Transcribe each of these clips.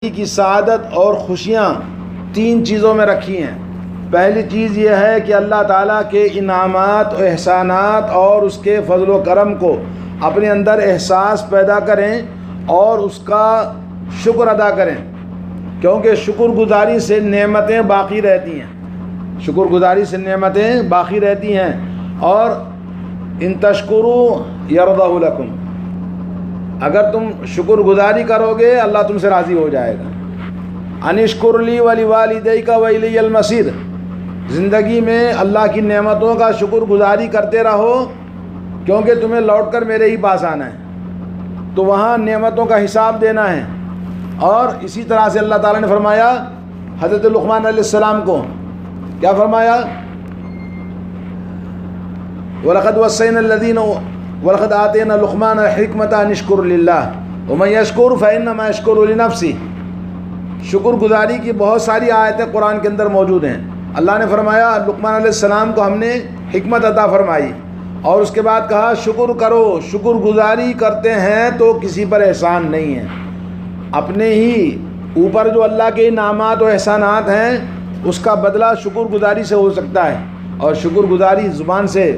کی سعادت اور خوشیاں تین چیزوں میں رکھی ہیں۔ پہلی چیز یہ ہے کہ اللہ تعالیٰ کے انعامات و احسانات اور اس کے فضل و کرم کو اپنے اندر احساس پیدا کریں اور اس کا شکر ادا کریں، کیونکہ شکر گزاری سے نعمتیں باقی رہتی ہیں، شکر گزاری سے نعمتیں باقی رہتی ہیں۔ اور ان تشکروا یرضہ لکم، اگر تم شکر گزاری کرو گے اللہ تم سے راضی ہو جائے گا۔ انشکر لی ولوالدیک والی المصیر، زندگی میں اللہ کی نعمتوں کا شکر گزاری کرتے رہو، کیونکہ تمہیں لوٹ کر میرے ہی پاس آنا ہے، تو وہاں نعمتوں کا حساب دینا ہے۔ اور اسی طرح سے اللہ تعالیٰ نے فرمایا حضرت لقمان علیہ السلام کو، کیا فرمایا؟ وَلَقَدْ وَصَّيْنَا الَّذِينَ وَلَقَدْ آتَيْنَا لُقْمَانَ الْحِكْمَةَ أَنِ اشْكُرْ لِلَّهِ وَمَن يَشْكُرْ فَإِنَّمَا يَشْكُرُ لِنَفْسِهِ۔ شکر گزاری کی بہت ساری آیتیں قرآن کے اندر موجود ہیں۔ اللہ نے فرمایا لقمان علیہ السلام کو ہم نے حکمت عطا فرمائی، اور اس کے بعد کہا شکر کرو، شکر گزاری کرتے ہیں تو کسی پر احسان نہیں ہے، اپنے ہی اوپر جو اللہ کے انعامات و احسانات ہیں اس کا بدلہ شکر گزاری سے ہو سکتا ہے۔ اور شکر گزاری زبان سے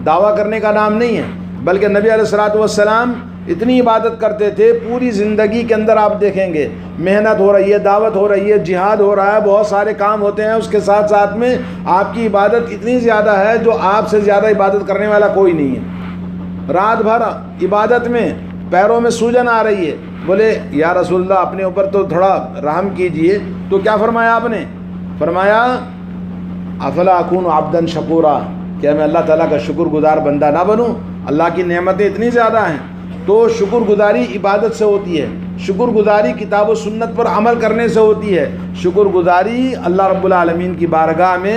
دعویٰ کرنے کا نام نہیں ہے، بلکہ نبی علیہ الصلوۃ والسلام اتنی عبادت کرتے تھے، پوری زندگی کے اندر آپ دیکھیں گے محنت ہو رہی ہے، دعوت ہو رہی ہے، جہاد ہو رہا ہے، بہت سارے کام ہوتے ہیں، اس کے ساتھ ساتھ میں آپ کی عبادت اتنی زیادہ ہے جو آپ سے زیادہ عبادت کرنے والا کوئی نہیں ہے۔ رات بھر عبادت میں پیروں میں سوجن آ رہی ہے، بولے یا رسول اللہ اپنے اوپر تو تھوڑا رحم کیجئے، تو کیا فرمایا آپ نے؟ فرمایا افلا اکون عبدا شکورا، کیا میں اللہ تعالیٰ کا شکر گزار بندہ نہ بنوں؟ اللہ کی نعمتیں اتنی زیادہ ہیں، تو شکر گزاری عبادت سے ہوتی ہے، شکر گزاری کتاب و سنت پر عمل کرنے سے ہوتی ہے، شکر گزاری اللہ رب العالمین کی بارگاہ میں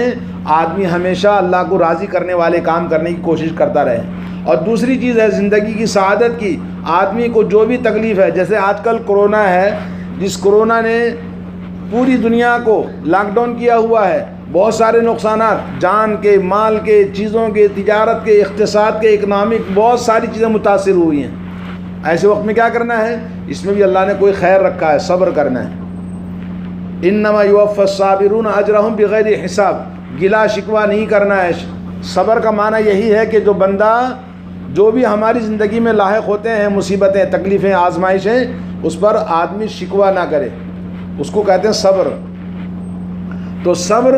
آدمی ہمیشہ اللہ کو راضی کرنے والے کام کرنے کی کوشش کرتا رہے۔ اور دوسری چیز ہے زندگی کی سعادت کی، آدمی کو جو بھی تکلیف ہے، جیسے آج کل کرونا ہے، جس کرونا نے پوری دنیا کو لاک ڈاؤن کیا ہوا ہے، بہت سارے نقصانات جان کے، مال کے، چیزوں کے، تجارت کے، اقتصاد کے، اکنامک، بہت ساری چیزیں متاثر ہوئی ہیں۔ ایسے وقت میں کیا کرنا ہے؟ اس میں بھی اللہ نے کوئی خیر رکھا ہے، صبر کرنا ہے۔ انما یوفی الصابرون اجرہم بغیر حساب، گلا شکوہ نہیں کرنا ہے۔ صبر کا معنی یہی ہے کہ جو بندہ جو بھی ہماری زندگی میں لاحق ہوتے ہیں مصیبتیں، تکلیفیں، آزمائشیں، اس پر آدمی شکوہ نہ کرے، اس کو کہتے ہیں صبر۔ تو صبر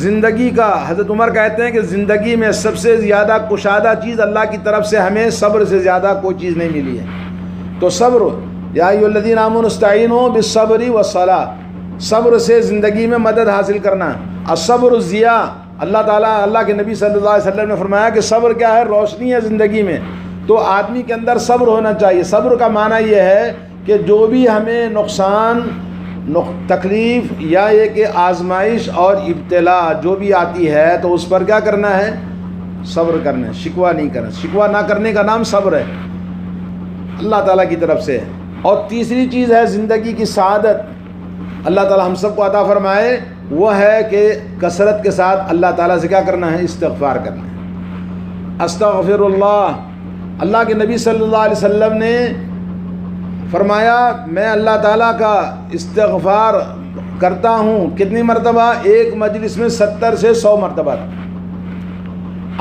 زندگی کا، حضرت عمر کہتے ہیں کہ زندگی میں سب سے زیادہ کشادہ چیز اللہ کی طرف سے ہمیں صبر سے زیادہ کوئی چیز نہیں ملی ہے۔ تو صبر، یا ایھا الذین آمنوا استعینوا بالصبر والصلاۃ، صبر سے زندگی میں مدد حاصل کرنا۔ الصبر ضیاء، اللہ تعالیٰ، اللہ کے نبی صلی اللہ علیہ وسلم نے فرمایا کہ صبر کیا ہے؟ روشنی ہے زندگی میں۔ تو آدمی کے اندر صبر ہونا چاہیے۔ صبر کا معنی یہ ہے کہ جو بھی ہمیں نقصان، تکلیف یا یہ کہ آزمائش اور ابتلا جو بھی آتی ہے تو اس پر کیا کرنا ہے؟ صبر کرنا ہے، شکوہ نہیں کرنا۔ شکوہ نہ کرنے کا نام صبر ہے، اللہ تعالیٰ کی طرف سے۔ اور تیسری چیز ہے زندگی کی سعادت، اللہ تعالیٰ ہم سب کو عطا فرمائے، وہ ہے کہ کثرت کے ساتھ اللہ تعالیٰ سے کیا کرنا ہے؟ استغفار کرنا ہے۔ استغفر اللہ، اللہ کے نبی صلی اللہ علیہ وسلم نے فرمایا میں اللہ تعالیٰ کا استغفار کرتا ہوں کتنی مرتبہ؟ ایک مجلس میں 70 سے 100 مرتبہ۔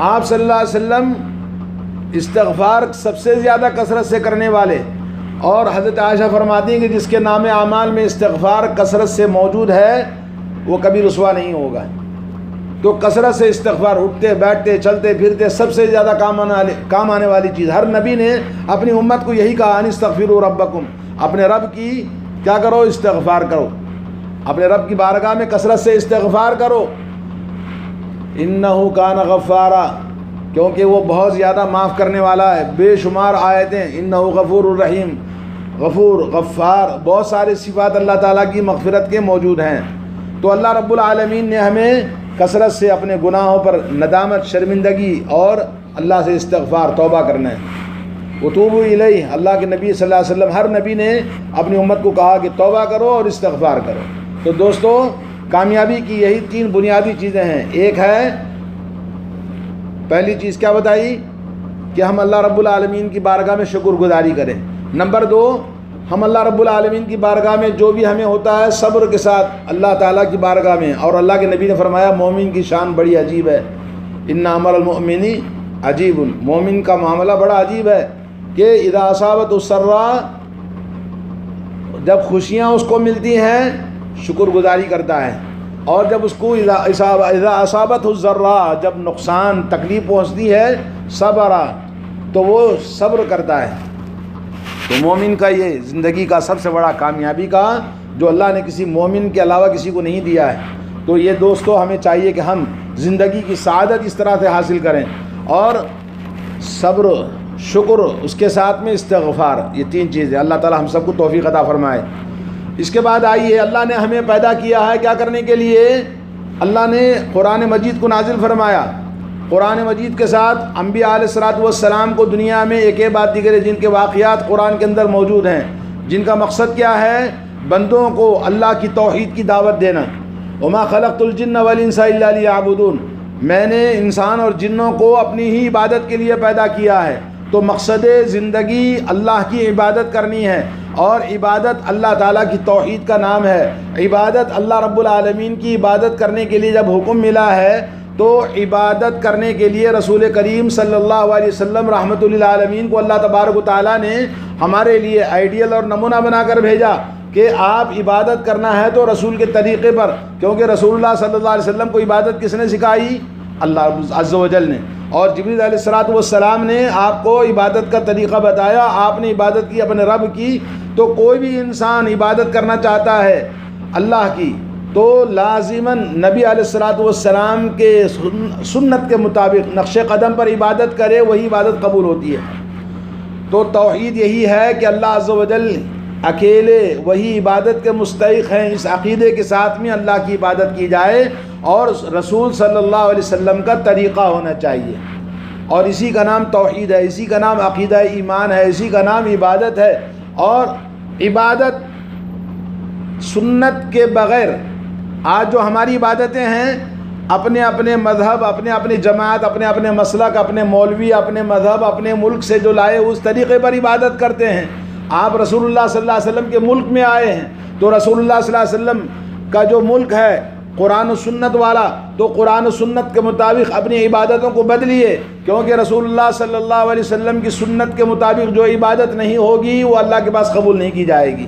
آپ صلی اللہ علیہ وسلم استغفار سب سے زیادہ کثرت سے کرنے والے، اور حضرت عائشہ فرماتی ہیں کہ جس کے نام اعمال میں استغفار کثرت سے موجود ہے وہ کبھی رسوا نہیں ہوگا۔ تو کثرت سے استغفار، اٹھتے بیٹھتے چلتے پھرتے سب سے زیادہ کام آنے والی چیز۔ ہر نبی نے اپنی امت کو یہی کہا ان استغفروا ربکم، اپنے رب کی کیا کرو؟ استغفار کرو، اپنے رب کی بارگاہ میں کثرت سے استغفار کرو۔ انہ کان غفارا، کیونکہ وہ بہت زیادہ معاف کرنے والا ہے۔ بے شمار آیتیں انہ غفور الرحیم، غفور، غفار، بہت سارے صفات اللہ تعالیٰ کی مغفرت کے موجود ہیں۔ تو اللہ رب العالمین نے ہمیں کثرت سے اپنے گناہوں پر ندامت، شرمندگی اور اللہ سے استغفار، توبہ کرنا ہے۔ وتوبوا الیہ، اللہ کے نبی صلی اللہ علیہ وسلم، ہر نبی نے اپنی امت کو کہا کہ توبہ کرو اور استغفار کرو۔ تو دوستو، کامیابی کی یہی 3 بنیادی چیزیں ہیں۔ ایک ہے، پہلی چیز کیا بتائی؟ کہ ہم اللہ رب العالمین کی بارگاہ میں شکر گزاری کریں۔ نمبر 2، ہم اللہ رب العالمین کی بارگاہ میں جو بھی ہمیں ہوتا ہے صبر کے ساتھ اللہ تعالیٰ کی بارگاہ میں، اور اللہ کے نبی نے فرمایا مومن کی شان بڑی عجیب ہے، ان امر المؤمن عجیب، مومن کا معاملہ بڑا عجیب ہے کہ اذا اصابت السراء، جب خوشیاں اس کو ملتی ہیں شکر گزاری کرتا ہے، اور جب اس کو اذا اصابت الضراء، جب نقصان تکلیف پہنچتی ہے صبر، تو وہ صبر کرتا ہے۔ تو مومن کا یہ زندگی کا سب سے بڑا کامیابی کا جو اللہ نے کسی مومن کے علاوہ کسی کو نہیں دیا ہے۔ تو یہ دوستو ہمیں چاہیے کہ ہم زندگی کی سعادت اس طرح سے حاصل کریں، اور صبر، شکر، اس کے ساتھ میں استغفار، یہ تین چیزیں اللہ تعالی ہم سب کو توفیق عطا فرمائے۔ اس کے بعد آئیے، اللہ نے ہمیں پیدا کیا ہے کیا کرنے کے لیے؟ اللہ نے قرآن مجید کو نازل فرمایا، قرآن مجید کے ساتھ انبیاء علیہ الصلوۃ والسلام کو دنیا میں ایک بعد دیگر جن کے واقعات قرآن کے اندر موجود ہیں، جن کا مقصد کیا ہے؟ بندوں کو اللہ کی توحید کی دعوت دینا۔ وما خلقت الجن والانس الا لیعبدون، میں نے انسان اور جنوں کو اپنی ہی عبادت کے لیے پیدا کیا ہے۔ تو مقصد زندگی اللہ کی عبادت کرنی ہے، اور عبادت اللہ تعالیٰ کی توحید کا نام ہے۔ عبادت اللہ رب العالمین کی عبادت کرنے کے لیے جب حکم ملا ہے تو عبادت کرنے کے لیے رسول کریم صلی اللہ علیہ وسلم رحمۃ للعالمین کو اللہ تبارک و تعالیٰ نے ہمارے لیے آئیڈیل اور نمونہ بنا کر بھیجا کہ آپ عبادت کرنا ہے تو رسول کے طریقے پر، کیونکہ رسول اللہ صلی اللہ علیہ وسلم کو عبادت کس نے سکھائی؟ اللہ عز و جل نے، اور جبریل علیہ الصلوۃ والسلام نے آپ کو عبادت کا طریقہ بتایا، آپ نے عبادت کی اپنے رب کی۔ تو کوئی بھی انسان عبادت کرنا چاہتا ہے اللہ کی تو لازماً نبی علیہ الصلوۃ والسلام کے سنت کے مطابق نقش قدم پر عبادت کرے، وہی عبادت قبول ہوتی ہے۔ تو توحید یہی ہے کہ اللہ عز و جل اکیلے وہی عبادت کے مستحق ہیں، اس عقیدے کے ساتھ میں اللہ کی عبادت کی جائے، اور رسول صلی اللہ علیہ وسلم کا طریقہ ہونا چاہیے، اور اسی کا نام توحید ہے، اسی کا نام عقیدہ ایمان ہے، اسی کا نام عبادت ہے۔ اور عبادت سنت کے بغیر، آج جو ہماری عبادتیں ہیں اپنے اپنے مذہب، اپنے اپنے جماعت، اپنے اپنے مسلک، اپنے مولوی، اپنے مذہب، اپنے ملک سے جو لائے اس طریقے پر عبادت کرتے ہیں۔ آپ رسول اللہ صلی اللہ علیہ وسلم کے ملک میں آئے ہیں تو رسول اللہ صلی اللہ علیہ وسلم کا جو ملک ہے قرآن و سنت والا، تو قرآن و سنت کے مطابق اپنی عبادتوں کو بدلیے، کیونکہ رسول اللہ صلی اللہ علیہ وسلم کی سنت کے مطابق جو عبادت نہیں ہوگی وہ اللہ کے پاس قبول نہیں کی جائے گی۔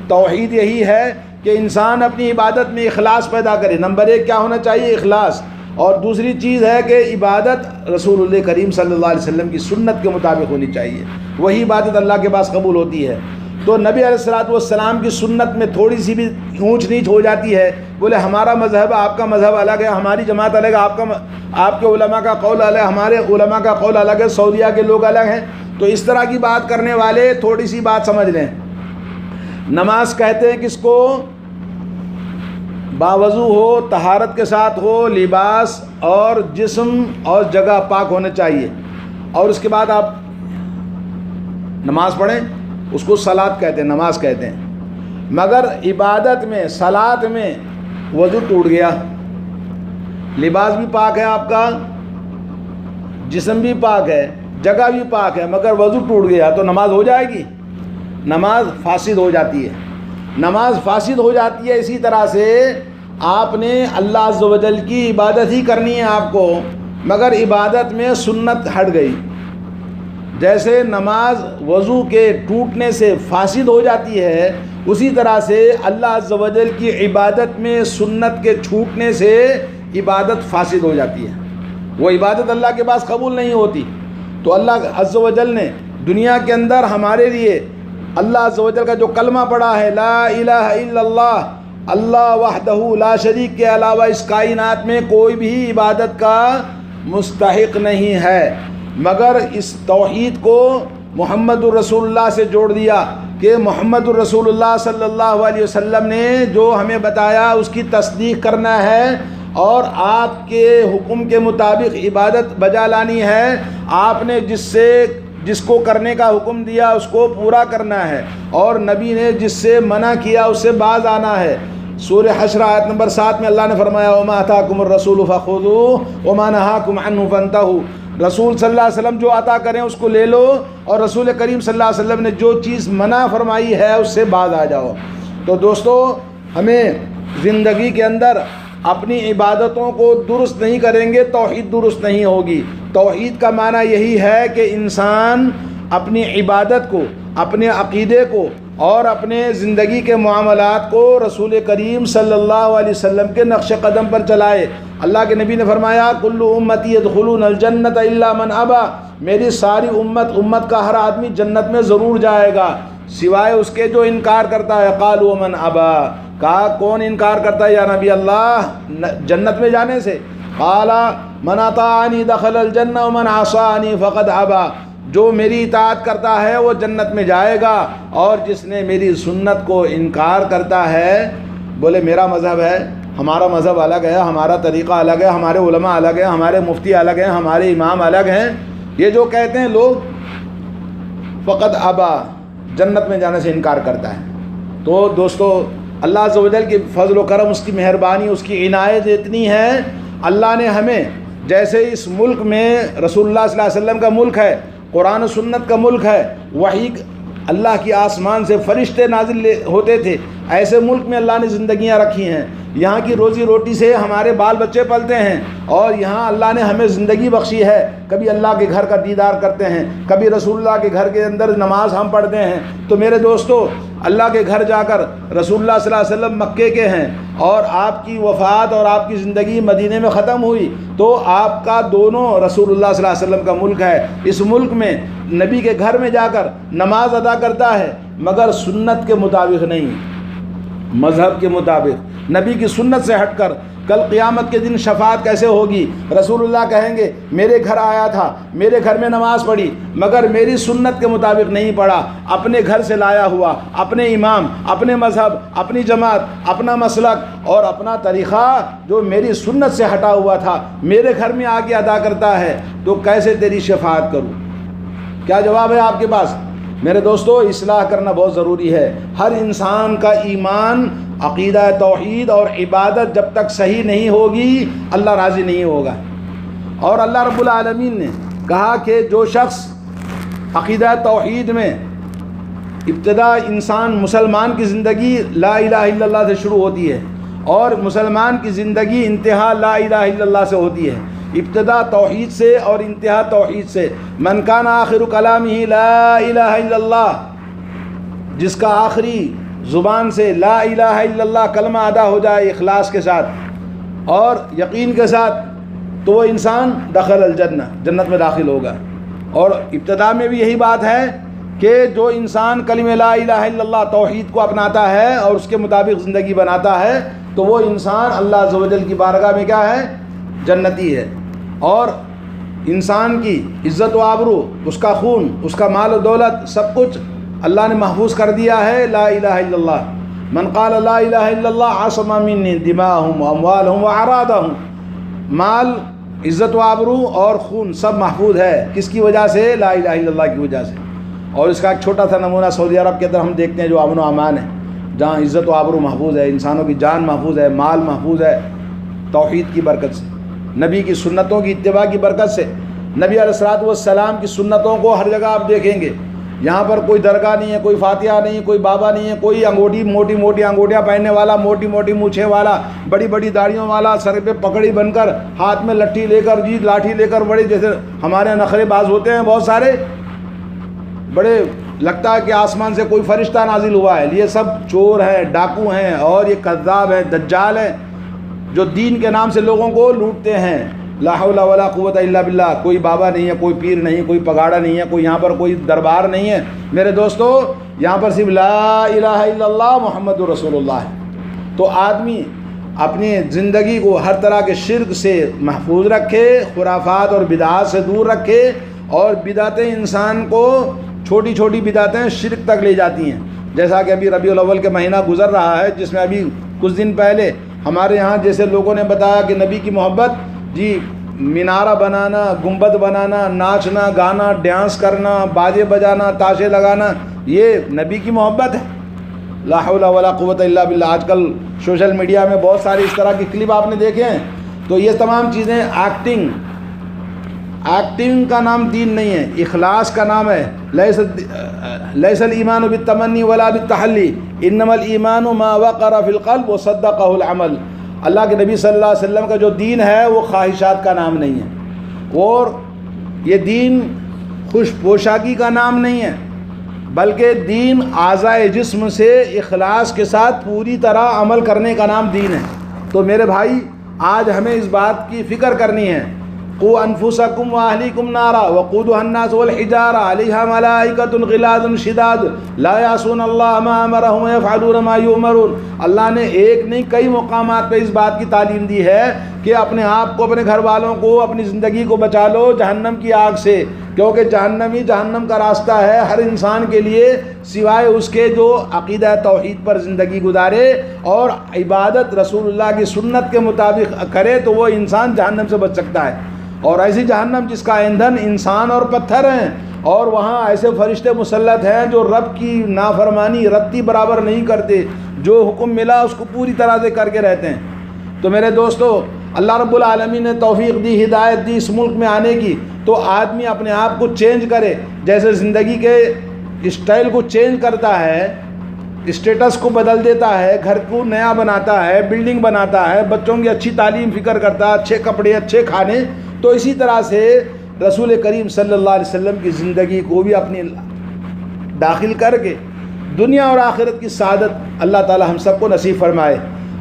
توحید یہی ہے کہ انسان اپنی عبادت میں اخلاص پیدا کرے۔ نمبر ایک کیا ہونا چاہیے؟ اخلاص، اور دوسری چیز ہے کہ عبادت رسول اللہ کریم صلی اللہ علیہ وسلم کی سنت کے مطابق ہونی چاہیے، وہی عبادت اللہ کے پاس قبول ہوتی ہے۔ تو نبی علیہ الصلوۃ والسلام کی سنت میں تھوڑی سی بھی اونچ نیچ ہو جاتی ہے، بولے ہمارا مذہب آپ کا مذہب الگ ہے، ہماری جماعت الگ ہے، آپ کے علماء کا قول الگ ہے، ہمارے علماء کا قول الگ ہے، سعودیہ کے لوگ الگ ہیں، تو اس طرح کی بات کرنے والے تھوڑی سی بات سمجھ لیں۔ نماز کہتے ہیں کس کو؟ باوضو ہو، طہارت کے ساتھ ہو، لباس اور جسم اور جگہ پاک ہونا چاہیے، اور اس کے بعد آپ نماز پڑھیں، اس کو صلاۃ کہتے ہیں، نماز کہتے ہیں۔ مگر عبادت میں، صلاۃ میں وضو ٹوٹ گیا، لباس بھی پاک ہے آپ کا، جسم بھی پاک ہے، جگہ بھی پاک ہے، مگر وضو ٹوٹ گیا تو نماز ہو جائے گی؟ نماز فاسد ہو جاتی ہے، نماز فاسد ہو جاتی ہے۔ اسی طرح سے آپ نے اللہ عز و جل کی عبادت ہی کرنی ہے آپ کو، مگر عبادت میں سنت ہٹ گئی، جیسے نماز وضو کے ٹوٹنے سے فاسد ہو جاتی ہے، اسی طرح سے اللہ عز و جل کی عبادت میں سنت کے چھوٹنے سے عبادت فاسد ہو جاتی ہے، وہ عبادت اللہ کے پاس قبول نہیں ہوتی۔ تو اللہ عز و جل نے دنیا کے اندر ہمارے لیے اللہ عز و جل کا جو کلمہ پڑھا ہے، لا الہ الا اللہ، اللہ وحدہ لا شریک کے علاوہ اس کائنات میں کوئی بھی عبادت کا مستحق نہیں ہے، مگر اس توحید کو محمد الرسول اللہ سے جوڑ دیا کہ محمد الرسول اللہ صلی اللہ علیہ وسلم نے جو ہمیں بتایا اس کی تصدیق کرنا ہے، اور آپ کے حکم کے مطابق عبادت بجا لانی ہے۔ آپ نے جس کو کرنے کا حکم دیا اس کو پورا کرنا ہے، اور نبی نے جس سے منع کیا اس سے باز آنا ہے۔ سورہ حشر آیت نمبر 7 میں اللہ نے فرمایا وَمَا آتَاكُمُ الرَّسُولُ فَخُذُوهُ وَمَا نَهَاكُمْ عَنْهُ فَانْتَهُوا، رسول صلی اللہ علیہ وسلم جو عطا کریں اس کو لے لو، اور رسول کریم صلی اللہ علیہ وسلم نے جو چیز منع فرمائی ہے اس سے باز آ جاؤ۔ تو دوستو، ہمیں زندگی کے اندر اپنی عبادتوں کو درست نہیں کریں گے، توحید درست نہیں ہوگی۔ توحید کا معنی یہی ہے کہ انسان اپنی عبادت کو، اپنے عقیدے کو اور اپنے زندگی کے معاملات کو رسول کریم صلی اللہ علیہ وسلم کے نقش قدم پر چلائے۔ اللہ کے نبی نے فرمایا کل امتی يدخلون الجنت الا من ابا، میری ساری امت کا ہر آدمی جنت میں ضرور جائے گا سوائے اس کے جو انکار کرتا ہے۔ قالوا من ابا، کہا کون انکار کرتا ہے یا نبی اللہ جنت میں جانے سے؟ قال من اطاعنی دخل الجنہ ومن عصانی فقد ابا، جو میری اطاعت کرتا ہے وہ جنت میں جائے گا، اور جس نے میری سنت کو انکار کرتا ہے، بولے میرا مذہب ہے، ہمارا مذہب الگ ہے، ہمارا طریقہ الگ ہے، ہمارے علماء الگ ہیں، ہمارے مفتی الگ ہیں، ہمارے امام الگ ہیں، یہ جو کہتے ہیں لوگ، فقط ابا، جنت میں جانے سے انکار کرتا ہے۔ تو دوستو، اللہ عز و جل کی فضل و کرم، اس کی مہربانی، اس کی عنایت اتنی ہے، اللہ نے ہمیں جیسے اس ملک میں رسول اللہ صلی اللہ علیہ وسلم کا ملک ہے، قرآن و سنت کا ملک ہے، وحی اللہ کی آسمان سے فرشتے نازل ہوتے تھے، ایسے ملک میں اللہ نے زندگیاں رکھی ہیں، یہاں کی روزی روٹی سے ہمارے بال بچے پلتے ہیں، اور یہاں اللہ نے ہمیں زندگی بخشی ہے، کبھی اللہ کے گھر کا دیدار کرتے ہیں، کبھی رسول اللہ کے گھر کے اندر نماز ہم پڑھتے ہیں۔ تو میرے دوستو، اللہ کے گھر جا کر رسول اللہ صلی اللہ علیہ وسلم مکے کے ہیں، اور آپ کی وفات اور آپ کی زندگی مدینے میں ختم ہوئی، تو آپ کا دونوں رسول اللہ صلی اللہ علیہ وسلم کا ملک ہے۔ اس ملک میں نبی کے گھر میں جا کر نماز ادا کرتا ہے، مگر سنت کے مطابق نہیں، مذہب کے مطابق، نبی کی سنت سے ہٹ کر۔ کل قیامت کے دن شفاعت کیسے ہوگی؟ رسول اللہ کہیں گے میرے گھر آیا تھا، میرے گھر میں نماز پڑھی، مگر میری سنت کے مطابق نہیں پڑھا، اپنے گھر سے لایا ہوا، اپنے امام، اپنے مذہب، اپنی جماعت، اپنا مسلک اور اپنا طریقہ جو میری سنت سے ہٹا ہوا تھا، میرے گھر میں آ کے ادا کرتا ہے، تو کیسے تیری شفاعت کروں؟ کیا جواب ہے آپ کے پاس؟ میرے دوستو، اصلاح کرنا بہت ضروری ہے۔ ہر انسان کا ایمان، عقیدہ توحید اور عبادت جب تک صحیح نہیں ہوگی، اللہ راضی نہیں ہوگا۔ اور اللہ رب العالمین نے کہا کہ جو شخص عقیدہ توحید میں ابتدا انسان مسلمان کی زندگی لا الہ الا اللہ سے شروع ہوتی ہے، اور مسلمان کی زندگی انتہا لا الہ الا اللہ سے ہوتی ہے، ابتدا توحید سے اور انتہا توحید سے۔ من کان آخر کلامہ لا الہ الا اللہ، جس کا آخری زبان سے لا الہ الا اللہ کلمہ ادا ہو جائے اخلاص کے ساتھ اور یقین کے ساتھ، تو وہ انسان دخل الجنہ، جنت میں داخل ہوگا۔ اور ابتدا میں بھی یہی بات ہے کہ جو انسان کلمہ لا الہ الا اللہ توحید کو اپناتا ہے اور اس کے مطابق زندگی بناتا ہے، تو وہ انسان اللہ عز و جل کی بارگاہ میں کیا ہے؟ جنتی ہے۔ اور انسان کی عزت و آبرو، اس کا خون، اس کا مال و دولت، سب کچھ اللہ نے محفوظ کر دیا ہے لا الہ الا اللہ۔ من قال لا الہ الا اللہ عصم منی دماءہم واموالہم واعراضہم، مال، عزت و آبرو اور خون سب محفوظ ہے، کس کی وجہ سے؟ لا الہ الا اللہ کی وجہ سے۔ اور اس کا ایک چھوٹا سا نمونہ سعودی عرب کے اندر ہم دیکھتے ہیں، جو امن و امان ہے، جہاں عزت و آبرو محفوظ ہے، انسانوں کی جان محفوظ ہے، مال محفوظ ہے، توحید کی برکت سے، نبی کی سنتوں کی اتباع کی برکت سے۔ نبی علیہ الصلوۃ والسلام کی سنتوں کو ہر جگہ آپ دیکھیں گے، یہاں پر کوئی درگاہ نہیں ہے، کوئی فاتحہ نہیں ہے، کوئی بابا نہیں ہے، کوئی انگوٹھی، موٹی موٹی انگوٹیاں پہننے والا، موٹی موٹی مونچھیں والا، بڑی بڑی داڑھیوں والا، سر پہ پکڑی بن کر، ہاتھ میں لٹھی لے کر، لاٹھی لے کر، بڑے جیسے ہمارے نخرے باز ہوتے ہیں بہت سارے، بڑے لگتا ہے کہ آسمان سے کوئی فرشتہ نازل ہوا ہے۔ یہ سب چور ہیں، ڈاکو ہیں، اور یہ کذاب ہیں، دجال ہیں، جو دین کے نام سے لوگوں کو لوٹتے ہیں۔ لا حول ولا قوت الا باللہ، کوئی بابا نہیں ہے، کوئی پیر نہیں، کوئی پگاڑا نہیں ہے، کوئی یہاں پر کوئی دربار نہیں ہے۔ میرے دوستو، یہاں پر صرف لا الہ الا اللہ محمد رسول اللہ ہے۔ تو آدمی اپنی زندگی کو ہر طرح کے شرک سے محفوظ رکھے، خرافات اور بدعات سے دور رکھے، اور بدعتیں انسان کو، چھوٹی چھوٹی بدعتیں شرک تک لے جاتی ہیں۔ جیسا کہ ابھی ربیع الاول کے مہینہ گزر رہا ہے، جس میں ابھی کچھ دن پہلے ہمارے یہاں جیسے لوگوں نے بتایا کہ نبی کی محبت، جی مینارہ بنانا، گنبد بنانا، ناچنا گانا، ڈانس کرنا، باجے بجانا، تاشے لگانا، یہ نبی کی محبت ہے؟ لا حول ولا قوت الا باللہ۔ آج کل سوشل میڈیا میں بہت ساری اس طرح کی کلپ آپ نے دیکھے ہیں۔ تو یہ تمام چیزیں ایکٹنگ ایکٹنگ کا نام دین نہیں ہے، اخلاص کا نام ہے۔ لیس الایمان بالتمنی ولا بالتحلی انما الایمان ما وقر فی القلب وصدقہ العمل۔ اللہ کے نبی صلی اللہ علیہ وسلم کا جو دین ہے وہ خواہشات کا نام نہیں ہے، اور یہ دین خوش پوشاکی کا نام نہیں ہے، بلکہ دین اعضائے جسم سے اخلاص کے ساتھ پوری طرح عمل کرنے کا نام دین ہے۔ تو میرے بھائی آج ہمیں اس بات کی فکر کرنی ہے، قوا انفسکم واہلیکم نارا وقودها الناس والحجارہ علیہا ملائکۃ غلاظ شداد لا یعصون اللہ ما امرہم ویفعلون ما یؤمرون۔ اللہ نے ایک نہیں کئی مقامات پہ اس بات کی تعلیم دی ہے کہ اپنے آپ کو، اپنے گھر والوں کو، اپنی زندگی کو بچا لو جہنم کی آگ سے، کیونکہ جہنم ہی جہنم کا راستہ ہے ہر انسان کے لیے، سوائے اس کے جو عقیدہ توحید پر زندگی گزارے اور عبادت رسول اللہ کی سنت کے مطابق کرے تو وہ انسان جہنم سے بچ سکتا ہے۔ اور ایسی جہنم جس کا ایندھن انسان اور پتھر ہیں، اور وہاں ایسے فرشتے مسلط ہیں جو رب کی نافرمانی رتی برابر نہیں کرتے، جو حکم ملا اس کو پوری طرح سے کر کے رہتے ہیں۔ تو میرے دوستو، اللہ رب العالمین نے توفیق دی، ہدایت دی اس ملک میں آنے کی، تو آدمی اپنے آپ کو چینج کرے، جیسے زندگی کے اسٹائل کو چینج کرتا ہے، اسٹیٹس کو بدل دیتا ہے، گھر کو نیا بناتا ہے، بلڈنگ بناتا ہے، بچوں کی اچھی تعلیم فکر کرتا ہے، اچھے کپڑے، اچھے کھانے، تو اسی طرح سے رسول کریم صلی اللہ علیہ وسلم کی زندگی کو بھی اپنی داخل کر کے دنیا اور آخرت کی سعادت اللہ تعالی ہم سب کو نصیب فرمائے۔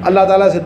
اللہ تعالیٰ سے